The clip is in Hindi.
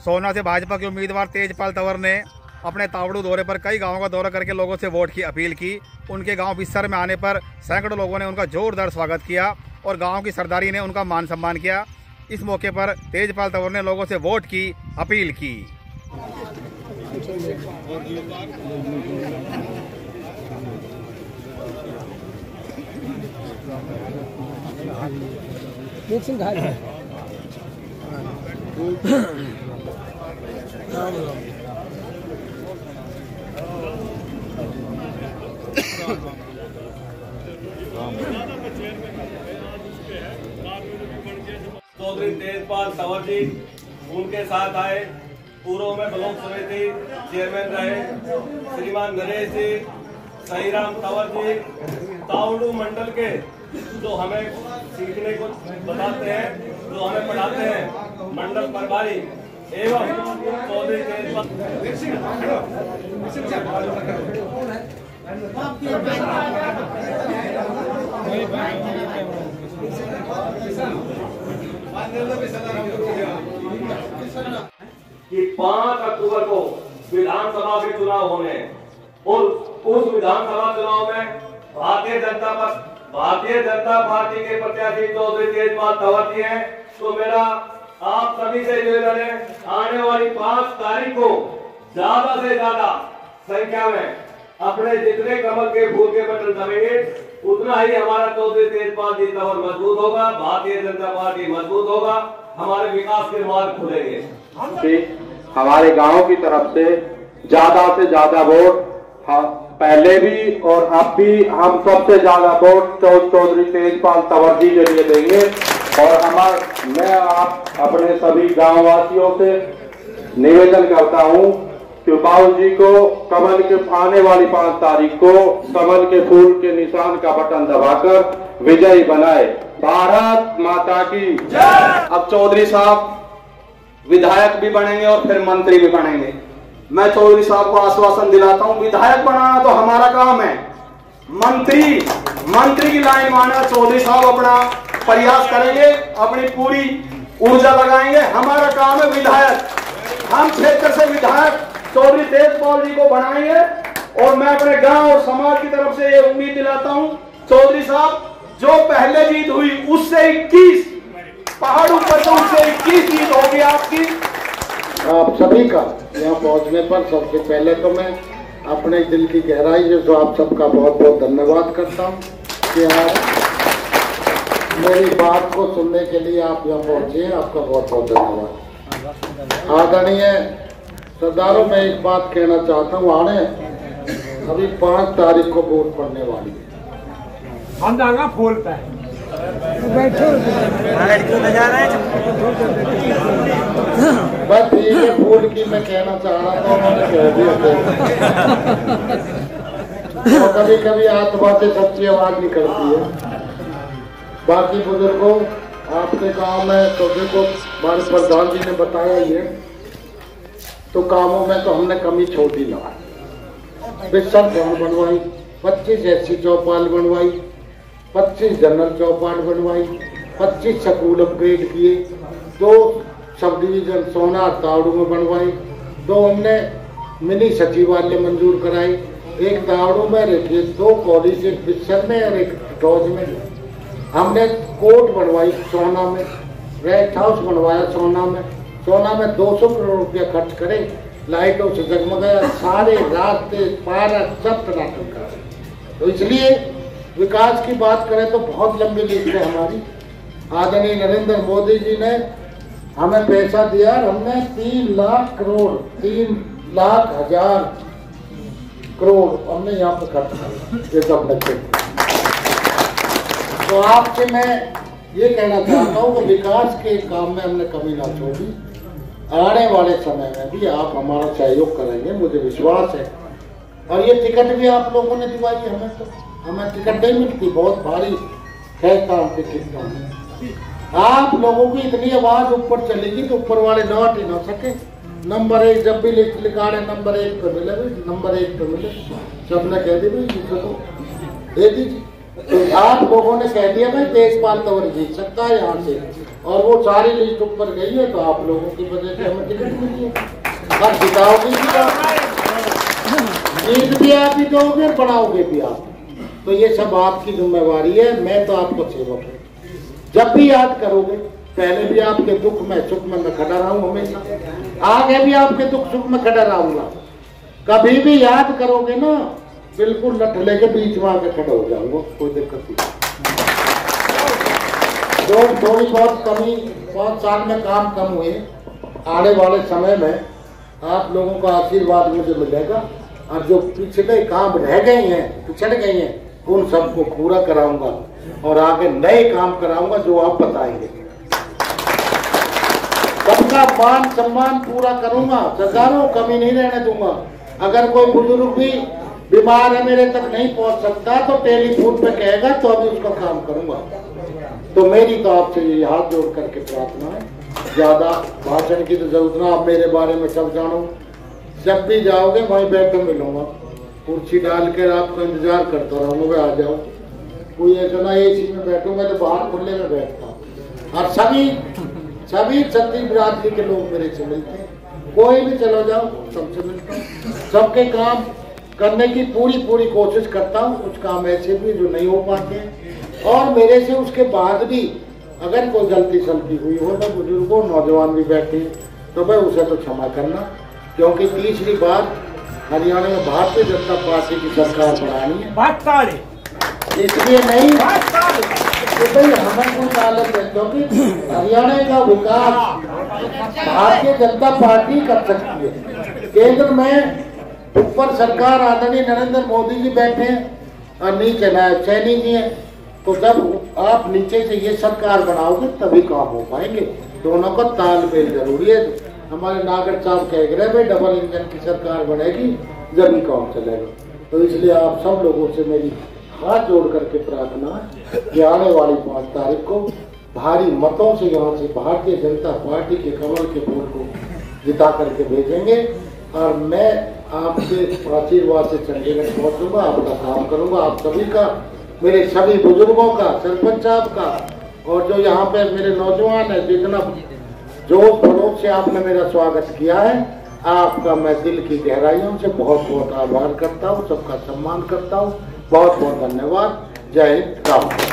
सोना से भाजपा के उम्मीदवार तेजपाल तंवर ने अपने तावड़ू दौरे पर कई गांवों का दौरा करके लोगों से वोट की अपील की। उनके गांव बिस्सर में आने पर सैकड़ों लोगों ने उनका जोरदार स्वागत किया और गांव की सरदारी ने उनका मान सम्मान किया। इस मौके पर तेजपाल तंवर ने लोगों से वोट की अपील की। चौधरी तेजपाल तंवर जी उनके साथ आए। पूर्व में ब्लॉक समिति चेयरमैन रहे श्रीमान नरेश जी, सहीराम तंवर जी, तावड़ू मंडल के जो हमें सीखने को बताते हैं, जो हमें पढ़ाते हैं, मंडल प्रभारी एवं चौधरी तेजपाल कि 5 अक्टूबर को विधानसभा के चुनाव होने और उस विधानसभा चुनाव में भारतीय जनता पार्टी के प्रत्याशी चौधरी तेजपाल तंवर जी हैं। तो मेरा आप सभी से निवेदन है, आने वाली 5 तारीख को ज्यादा से ज्यादा संख्या में अपने जितने कमल के फूल के बटन दबेंगे उतना ही हमारा चौधरी तेजपाल जी तंवर मजबूत होगा, भारतीय जनता पार्टी मजबूत होगा, हमारे विकास के मार्ग खुलेंगे। हमारे गांव की तरफ से ज्यादा वोट पहले भी और अब भी हम सबसे ज्यादा वोट चौधरी तेजपाल तंवर जी के लिए देंगे। और मैं आप अपने सभी गांव वासियों से निवेदन करता हूं कि बाबू जी को कमल के आने वाली 5 तारीख को कमल के फूल के निशान का बटन दबाकर विजयी बनाए। भारत माता की जय। अब चौधरी साहब विधायक भी बनेंगे और फिर मंत्री भी बनेंगे। मैं चौधरी साहब को आश्वासन दिलाता हूं, विधायक बनाना तो हमारा काम है, मंत्री की लाइन माना चौधरी साहब अपना प्रयास करेंगे, अपनी पूरी ऊर्जा लगाएंगे। हमारा काम है विधायक, हम क्षेत्र से विधायक चौधरी तेजपाल जी को बनाएंगे। और मैं अपने गांव और समाज की तरफ से ये उम्मीद दिलाता हूं, चौधरी साहब जो पहले जीत हुई उससे 21 पहाड़ों पर तो उससे 21 जीत होगी आपकी। आप सभी का यहाँ पहुँचने पर सबसे पहले तो मैं अपने दिल की गहराई से तो आप सबका बहुत बहुत धन्यवाद करता हूँ कि आप मेरी बात को सुनने के लिए आप यहाँ पहुँचे हैं। आपका बहुत बहुत धन्यवाद। आदरणीय सरदारों, मैं एक बात कहना चाहता हूँ, आने अभी 5 तारीख को वोट पड़ने वाली है। हम जाएंगे फूल पे बस ठीक है, फूल की मैं कहना चाह रहा था, उन्होंने कह दिया। तो कभी कभी आज बातें सच्ची आवाज निकलती है। बाकी बुजुर्गों, आपके गांव में सभी को हमारे प्रधान जी ने बताया ही है, तो कामों में तो हमने कमी छोटी लगा। बिस्तर भवन बनवाई, 25 SC चौपाल बनवाई, 25 जनरल चौपाल बनवाई, 25 स्कूल अपग्रेड किए, 2 सब डिवीजन सोना तावड़ू में बनवाई, 2 हमने मिनी सचिवालय मंजूर कराई, 1 तावड़ू में रखिए, 2 कॉलेज, एक बिस्सर में और एक टॉज में। हमने कोर्ट बनवाई सोना में, रेस्ट हाउस बनवाया सोना में 200 करोड़ रुपया खर्च करे, लाइटों से जगमगाया, सारे रास्ते पार्क सब तरह का। तो इसलिए विकास की बात करें तो बहुत लंबी लिस्ट है हमारी। आदरणीय नरेंद्र मोदी जी ने हमें पैसा दिया, हमने 3 लाख करोड़ 3,00,000 करोड़ हमने यहाँ पे खर्च किया ये सब बच्चे। तो आपसे मैं ये कहना चाहता हूँ कि विकास के काम में हमने कमी ना छोड़ी। आने वाले समय में भी आप हमारा सहयोग करेंगे, मुझे विश्वास है। और ये टिकट भी आप लोगों ने दिवाई हमें, तो हमें टिकट नहीं मिलती, बहुत भारी है काम टिकट। आप लोगों की इतनी आवाज ऊपर चलेगी तो ऊपर वाले लौट ही ना सके। नंबर 1 जब भी लिखा है नंबर 1 पे मिले, नंबर 1 पे मिले, सबने कह दी भाई तो दे दीजिए। तो आप लोगों ने कह दिया भाई तेजपाल तंवर जीत सकता है यहाँ से। और वो सारी लिस्ट ऊपर गई है, तो आप लोगों की वजह से हमें टिकट मिली है। और जिताओगे जीत भी आप ही दोगे, बढ़ाओगे भी आप, तो ये सब आपकी जिम्मेवारी है। मैं तो आपको सेवक हूँ। जब भी याद करोगे, पहले भी आपके दुख में सुख में मैं खड़ा रहा हूँ हमेशा, आगे भी आपके दुख सुख में खड़ा रहूंगा। कभी भी याद करोगे ना, बिल्कुल लठले के बीच में आके खड़ा हो जाऊंगा, कोई दिक्कत नहीं। जो थोड़ी बहुत कमी 5 साल में काम कम हुए, आने वाले समय में आप लोगों का आशीर्वाद मुझे मिलेगा, और जो पिछले काम रह गए हैं, पिछड़ गए हैं, उन सबको पूरा कराऊंगा और आगे नए काम कराऊंगा जो आप बताएंगे। सबका मान सम्मान पूरा करूंगा, सरकारों कमी नहीं रहने दूंगा। अगर कोई बुजुर्ग भी बीमार है, मेरे तक नहीं पहुंच सकता, तो टेलीफोन पे कहेगा, तो अभी उसका काम करूंगा। तो मेरी तो आपसे ये हाथ जोड़ करके प्रार्थना है, ज्यादा भाषण की तो जरूरत ना, आप मेरे बारे में सब जानो। जब भी जाओगे वहीं बैठो, मिलूंगा, कुर्सी डाल कर आपका इंतजार करता रहूंगा, आ जाओ। कोई ऐसा ना एसी में बैठो, मैं तो बाहर खुले में बैठता हूँ। और सभी क्षत्रिय बिरादरी के लोग मेरे से मिलते हैं, कोई भी चलो जाओ, सबसे मिलता हूँ, सबके काम करने की पूरी कोशिश करता हूँ। कुछ काम ऐसे भी जो नहीं हो पाते हैं, और मेरे से उसके बाद भी अगर कोई गलती सलती हुई हो, तो बुजुर्गों नौजवान भी बैठे, तो भाई उसे तो क्षमा करना, क्योंकि तीसरी बार हरियाणा में भारतीय जनता पार्टी की सरकार बनानी है। इसलिए नहीं कि भाई हमें कोई लालच है, क्योंकि हरियाणा का विकास भारतीय जनता पार्टी कर सकती है। केंद्र में ऊपर सरकार आदरणीय नरेंद्र मोदी जी बैठे हैं और नीचे नायब सैनी जी हैं, तो जब आप नीचे से ये सरकार बनाओगे तभी काम हो पाएंगे। दोनों का तालमेल जरूरी है। हमारे नागर साहब कह रहे भाई डबल इंजन की सरकार बनेगी जब ही काम चलेगा। तो इसलिए आप सब लोगों से मेरी हाथ जोड़ करके प्रार्थना है कि आने वाली 5 तारीख को भारी मतों से यहाँ से भारतीय जनता पार्टी के कमल के फूल को जिता करके भेजेंगे, और मैं आपके आशीर्वाद से चंडीगढ़ पहुँचूंगा, आपका काम करूंगा। आप सभी का, मेरे सभी बुजुर्गों का, सरपंच साहब का, और जो यहाँ पे मेरे नौजवान है, जितना जोश खरोश से आपने मेरा स्वागत किया है, आपका मैं दिल की गहराइयों से बहुत बहुत आभार करता हूँ, सबका सम्मान करता हूँ। बहुत बहुत धन्यवाद। जय हिंद। राम।